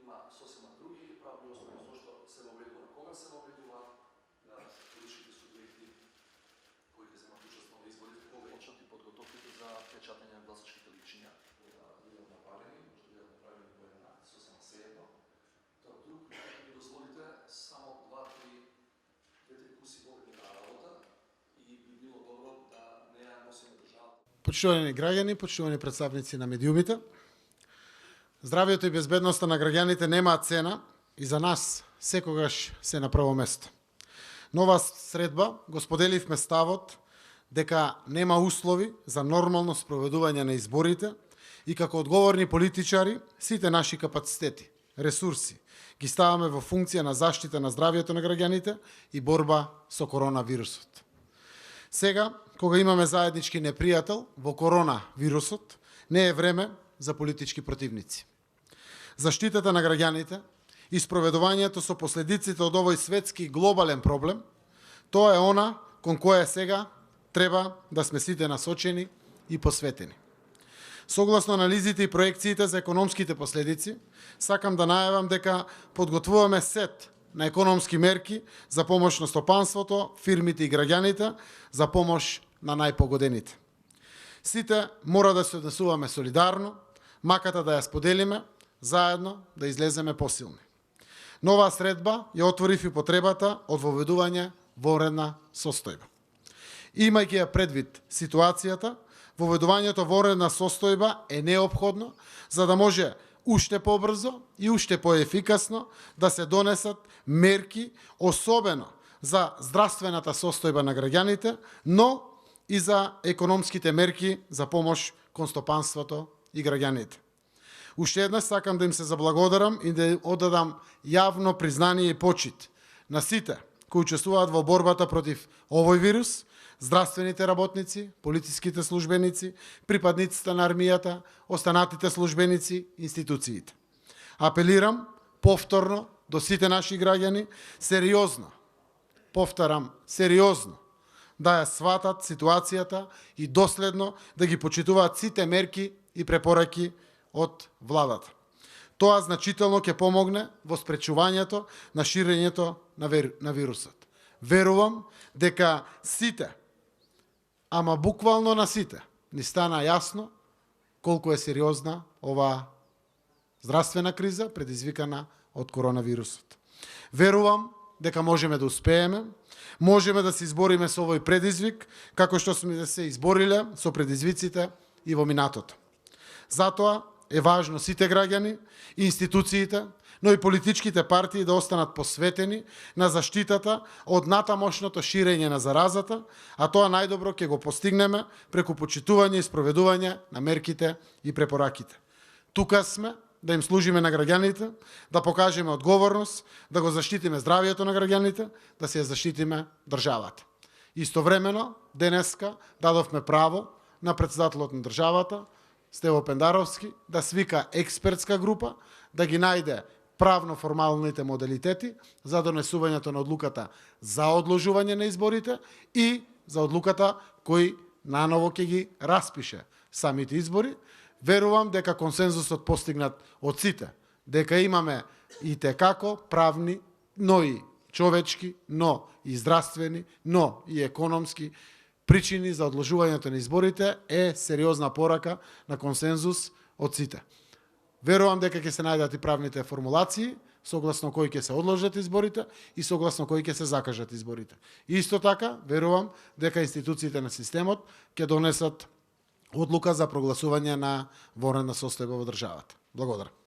има сосема други правни основи зашто се навредува. Кога се навредува на политичките субјекти кои ќе земат учество на изборите, кога почнат и подготовките за печатање на гласачките личиња, кои да бидат направени, може да бидат направени по една сосема сеедно. Тоа друг, ми дозволите само две-три куси вогни на работа и би било добро да не ја носиме државата. Почитувани граѓани, почитувани представници на медиумите, здравјето и безбедноста на граѓаните немаат цена и за нас секогаш се на прво место. Нова средба го споделивме ставот дека нема услови за нормално спроведување на изборите и како одговорни политичари сите наши капацитети, ресурси ги ставаме во функција на заштита на здравјето на граѓаните и борба со коронавирусот. Сега, кога имаме заеднички непријател во коронавирусот, не е време за политички противници. Заштитата на граѓаните и спроведувањето со последиците од овој светски глобален проблем, тоа е она кон која сега треба да сме сите насочени и посветени. Согласно анализите и проекциите за економските последици, сакам да најавам дека подготвуваме сет на економски мерки за помош на стопанството, фирмите и граѓаните, за помош на најпогодените. Сите мора да се однесуваме солидарно, маката да ја споделиме, заедно да излеземе посилни. Нова средба ја отворив и потребата од воведување вонредна состојба. Имајќи ја предвид ситуацијата, воведувањето вонредна состојба е неопходно за да може уште побрзо и уште поефикасно да се донесат мерки, особено за здравствената состојба на граѓаните, но и за економските мерки за помош кон стопанството и граѓаните. Уште еднаш сакам да им се заблагодарам и да оддадам јавно признание и почит на сите кои учествуваат во борбата против овој вирус, здравствените работници, полициските службеници, припадниците на армијата, останатите службеници, институциите. Апелирам повторно до сите наши граѓани сериозно, повторам, сериозно, да ја сватат ситуацијата и доследно да ги почитуваат сите мерки и препораки од владата. Тоа значително ќе помогне во спречувањето на ширењето на вирусот. Верувам дека сите, ама буквално на сите, ни стана јасно колку е сериозна оваа здравствена криза предизвикана од коронавирусот. Верувам дека можеме да успееме, можеме да се избориме со овој предизвик, како што сме се избориле со предизвиците и во минатото. Затоа е важно сите граѓани и институциите, но и политичките партии да останат посветени на заштитата од натамошното ширење на заразата, а тоа најдобро ќе го постигнеме преку почитување и спроведување на мерките и препораките. Тука сме да им служиме на граѓаните, да покажеме одговорност, да го заштитиме здравјето на граѓаните, да се ја заштитиме државата. Истовремено, денеска дадовме право на претседателот на државата, Стево Пендаровски, да свика експертска група, да ги најде правно-формалните модалитети за донесувањето на одлуката за одложување на изборите и за одлуката кој наново ќе ги распише самите избори. Верувам дека консензусот постигнат од сите, дека имаме и текако правни, но и човечки, но и здравствени, но и економски причини за одложувањето на изборите е сериозна порака на консензус од сите. Верувам дека ќе се најдат и правните формулации, согласно кои ќе се одложат изборите и согласно кои ќе се закажат изборите. Исто така, верувам дека институциите на системот ќе донесат одлука за прогласување на вонредна состојба во државата. Благодарам.